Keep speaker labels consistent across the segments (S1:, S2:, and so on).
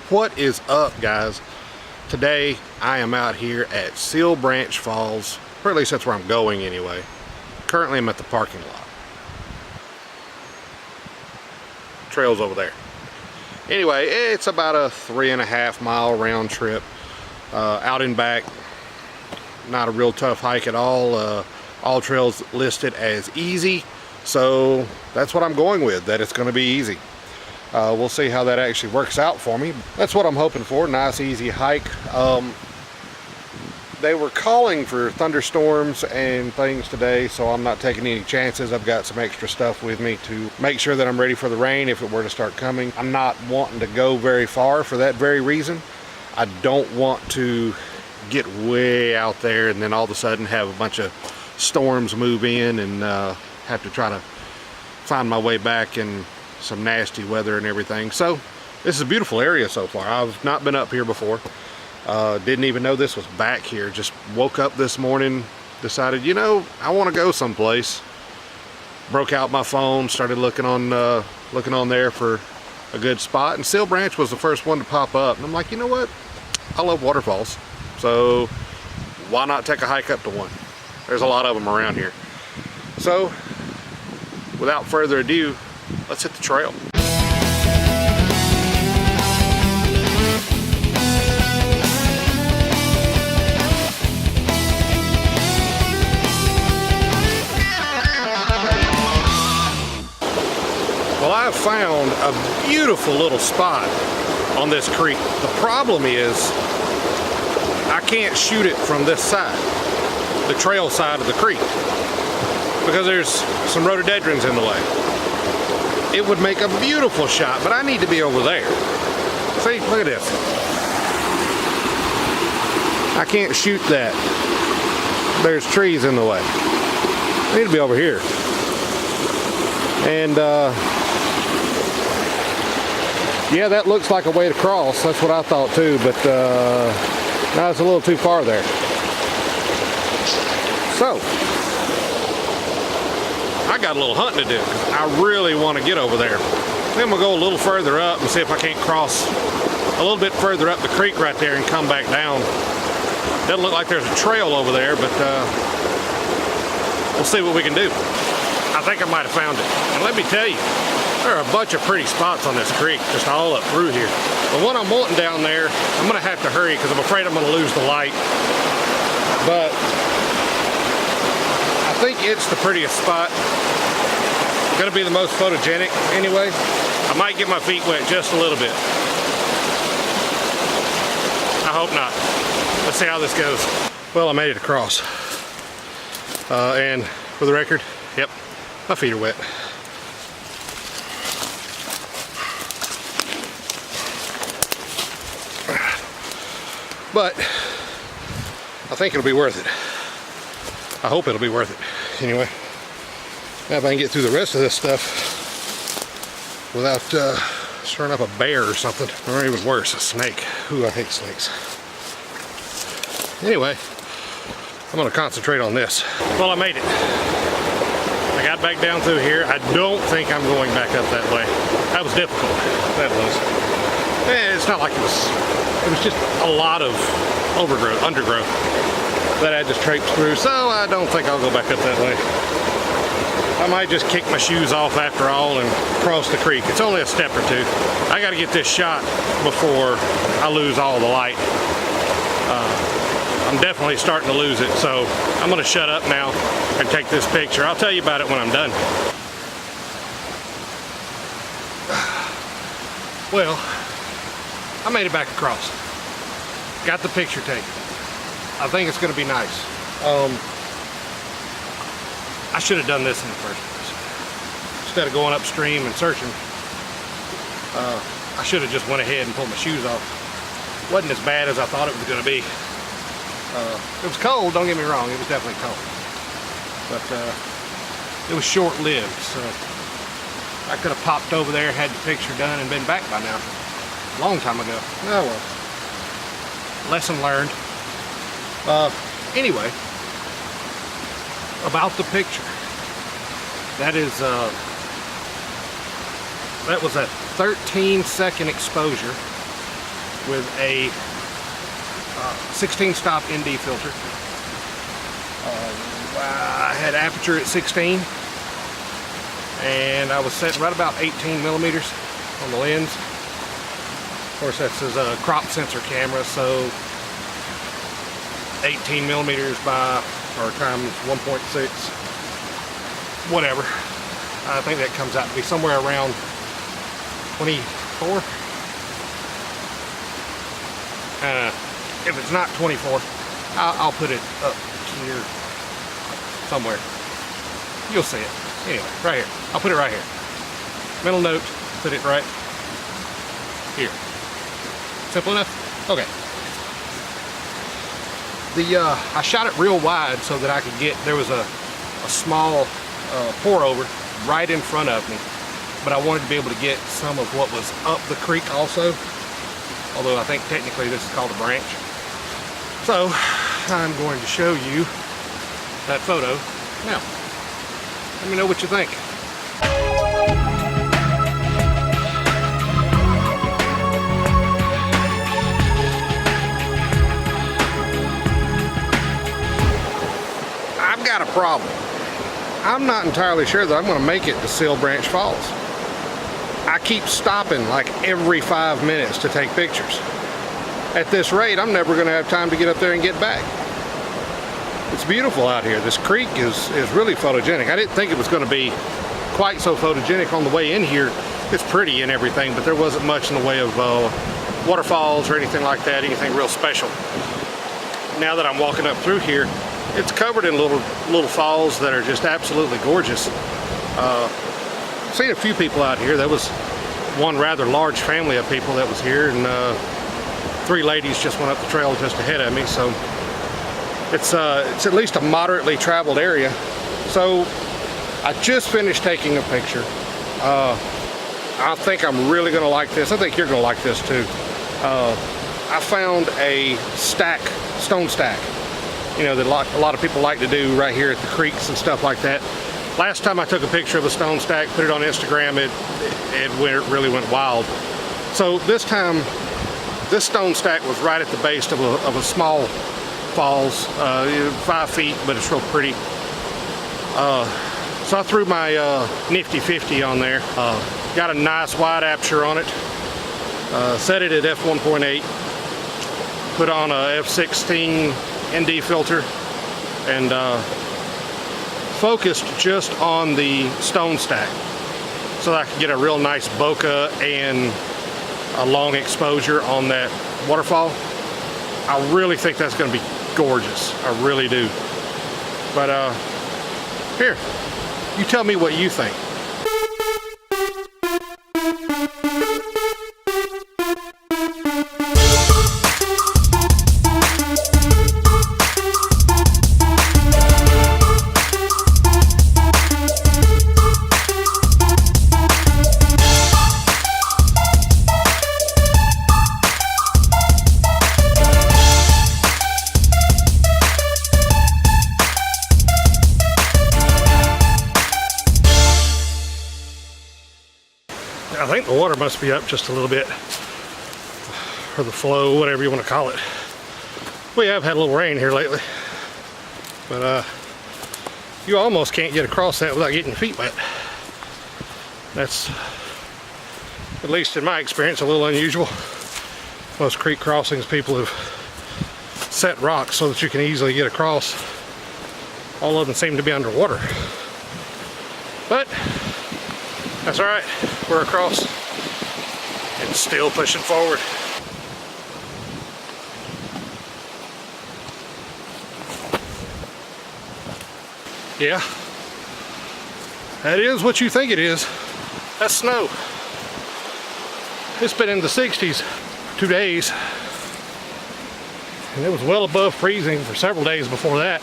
S1: What is up, guys? Today I am out here at Sill Branch Falls, or at least that's where I'm going anyway. Currently I'm at the parking lot. Trail's over there. Anyway, it's about a 3.5 mile round trip, out and back. Not a real tough hike at all. All trails listed as easy, so that's what I'm going with, that it's going to be easy. We'll see how that actually works out for me. That's what I'm hoping for. Nice easy hike. They were calling for thunderstorms and things today, so I'm not taking any chances. I've got some extra stuff with me to make sure that I'm ready for the rain if it were to start coming. I'm not wanting to go very far for that very reason. I don't want to get way out there and then all of a sudden have a bunch of storms move in and have to try to find my way back in some nasty weather and everything. So this is a beautiful area so far. I've not been up here before. Didn't even know this was back here. Just woke up this morning, decided, you know, I want to go someplace. Broke out my phone, started looking on there for a good spot, and Sill Branch was the first one to pop up. And I'm like, you know what? I love waterfalls, so why not take a hike up to one? There's a lot of them around here. So without further ado, let's hit the trail. Well, I've found a beautiful little spot on this creek. The problem is I can't shoot it from this side, the trail side of the creek, because there's some rhododendrons in the way. It would make a beautiful shot, but I need to be over there. See, look at this. I can't shoot that. There's trees in the way. I need to be over here. And yeah, that looks like a way to cross. That's what I thought too, but no, it's a little too far there. So I got a little hunting to do. I really want to get over there. Then we'll go a little further up and see if I can't cross a little bit further up the creek right there and come back down. Doesn't look like there's a trail over there, but we'll see what we can do. I think I might have found it. And let me tell you, there are a bunch of pretty spots on this creek, just all up through here. The one I'm wanting down there, I'm gonna have to hurry because I'm afraid I'm gonna lose the light. But I think it's the prettiest spot. Gonna be the most photogenic anyway. I might get my feet wet just a little bit. I hope not. Let's see how this goes. Well, I made it across. And for the record, yep, my feet are wet. But I think it'll be worth it. I hope it'll be worth it. Anyway, now if I can get through the rest of this stuff without stirring up a bear or something, or even worse, a snake. Ooh, I hate snakes. Anyway, I'm gonna concentrate on this. Well, I made it. I got back down through here. I don't think I'm going back up that way. That was difficult. That was. It's not like it was just a lot of undergrowth that I just traipsed through, so I don't think I'll go back up that way. I might just kick my shoes off after all and cross the creek. It's only a step or two. I gotta get this shot before I lose all the light. I'm definitely starting to lose it, so I'm gonna shut up now and take this picture. I'll tell you about it when I'm done. Well, I made it back across. Got the picture taken. I think it's gonna be nice. I should have done this in the first place. Instead of going upstream and searching, I should have just went ahead and pulled my shoes off. Wasn't as bad as I thought it was gonna be. It was cold, don't get me wrong, it was definitely cold. But it was short-lived, so I could have popped over there, had the picture done, and been back by now. A long time ago. Oh well. Lesson learned. Anyway, about the picture. That was a 13-second exposure with a 16 stop ND filter. I had aperture at 16, and I was setting right about 18 millimeters on the lens. Of course, that's his crop sensor camera, so 18 millimeters by, or times 1.6, whatever. I think that comes out to be somewhere around 24. If it's not 24, I'll put it up here somewhere. You'll see it. Anyway, right here. I'll put it right here. Mental note, put it right here. Simple enough? Okay. I shot it real wide so that I could get, there was a small pour over right in front of me, but I wanted to be able to get some of what was up the creek also, although I think technically this is called a branch. So I'm going to show you that photo now. Let me know what you think. I've got a problem. I'm not entirely sure that I'm going to make it to Sill Branch Falls. I keep stopping like every 5 minutes to take pictures. At this rate, I'm never going to have time to get up there and get back. It's beautiful out here. This creek is really photogenic. I didn't think it was going to be quite so photogenic on the way in here. It's pretty and everything, but there wasn't much in the way of waterfalls or anything like that, anything real special. Now that I'm walking up through here, it's covered in little falls that are just absolutely gorgeous. Seen a few people out here. There was one rather large family of people that was here, and 3 ladies just went up the trail just ahead of me. So it's at least a moderately traveled area. So I just finished taking a picture. I think I'm really gonna like this. I think you're gonna like this too. I found a stone stack, you know, that a lot of people like to do right here at the creeks and stuff like that. Last time I took a picture of a stone stack, put it on Instagram, it really went wild. So this time, this stone stack was right at the base of a small falls, 5 feet, but it's real pretty. So I threw my nifty 50 on there. Got a nice wide aperture on it. Set it at f1.8. Put on a f16 ND filter, and focused just on the stone stack so that I could get a real nice bokeh and a long exposure on that waterfall. I really think that's going to be gorgeous. I really do. But here, you tell me what you think. I think the water must be up just a little bit, or the flow, whatever you want to call it. We have had a little rain here lately, but you almost can't get across that without getting your feet wet. That's, at least in my experience, a little unusual. Most creek crossings, people have set rocks so that you can easily get across. All of them seem to be underwater, but that's all right. We're across and still pushing forward. Yeah, that is what you think it is. That's snow. It's been in the 60s for 2 days, and it was well above freezing for several days before that.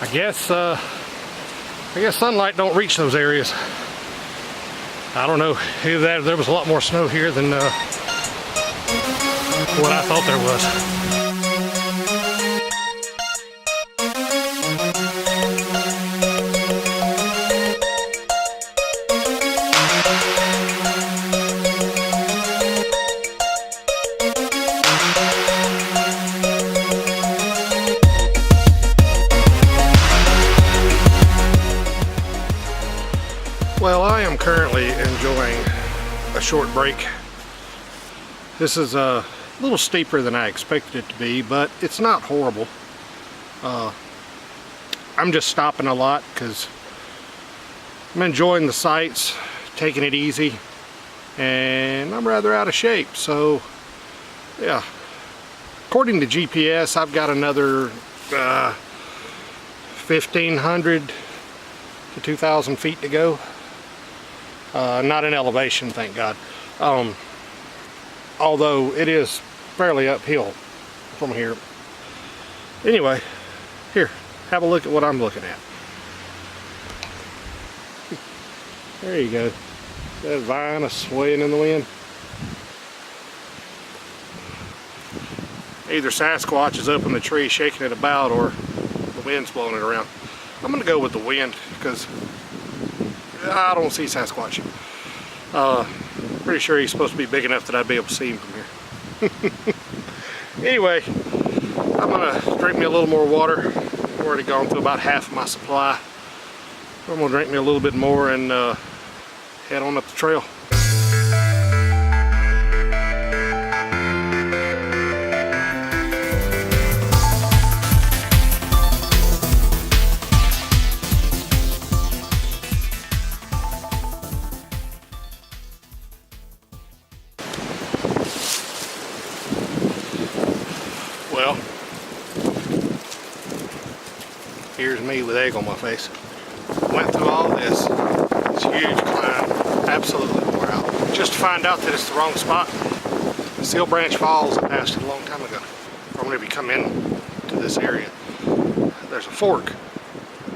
S1: I guess sunlight don't reach those areas. I don't know. Either that or there was a lot more snow here than what I thought there was. following a short break. This is a little steeper than I expected it to be, but it's not horrible. I'm just stopping a lot because I'm enjoying the sights, taking it easy, and I'm rather out of shape. So yeah, according to GPS, I've got another 1,500 to 2,000 feet to go. Not in elevation, thank God. Although it is fairly uphill from here. Anyway, here, have a look at what I'm looking at. There you go. That vine is swaying in the wind. Either Sasquatch is up in the tree shaking it about, or the wind's blowing it around. I'm gonna go with the wind because I don't see Sasquatch. Pretty sure he's supposed to be big enough that I'd be able to see him from here. Anyway, I'm gonna drink me a little more water. I've already gone through about half of my supply. I'm gonna drink me a little bit more and head on up the trail. Well, here's me with egg on my face. Went through all this huge climb, absolutely wore out, just to find out that it's the wrong spot. Sill Branch Falls, I passed it a long time ago. From whenever you come in to this area, there's a fork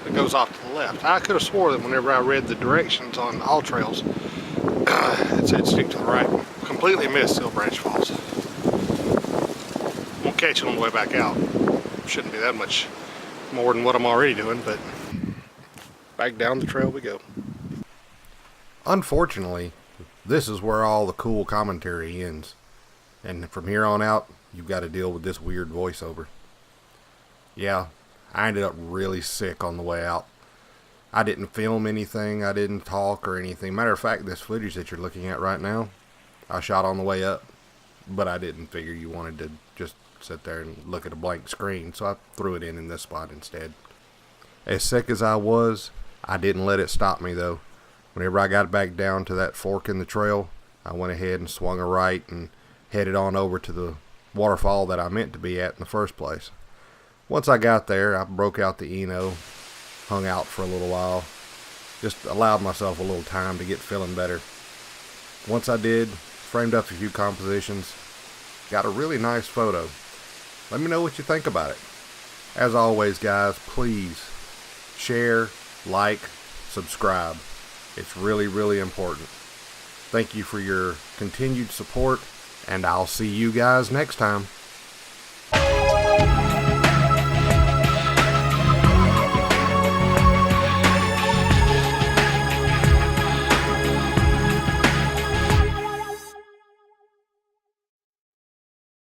S1: that goes off to the left. I could have swore that whenever I read the directions on all trails, it said stick to the right. Completely missed Sill Branch Falls. Won't catch it on the way back out. Shouldn't be that much more than what I'm already doing, but back down the trail we go. Unfortunately, this is where all the cool commentary ends. And from here on out, you've got to deal with this weird voiceover. Yeah, I ended up really sick on the way out. I didn't film anything, I didn't talk or anything. Matter of fact, this footage that you're looking at right now, I shot on the way up. But I didn't figure you wanted to just sit there and look at a blank screen, so I threw it in this spot instead. As sick as I was, I didn't let it stop me though. Whenever I got back down to that fork in the trail, I went ahead and swung a right and headed on over to the waterfall that I meant to be at in the first place. Once I got there, I broke out the Eno, hung out for a little while, just allowed myself a little time to get feeling better. Once I did, framed up a few compositions, got a really nice photo. Let me know what you think about it. As always, guys, please share, like, subscribe. It's really, really important. Thank you for your continued support, and I'll see you guys next time.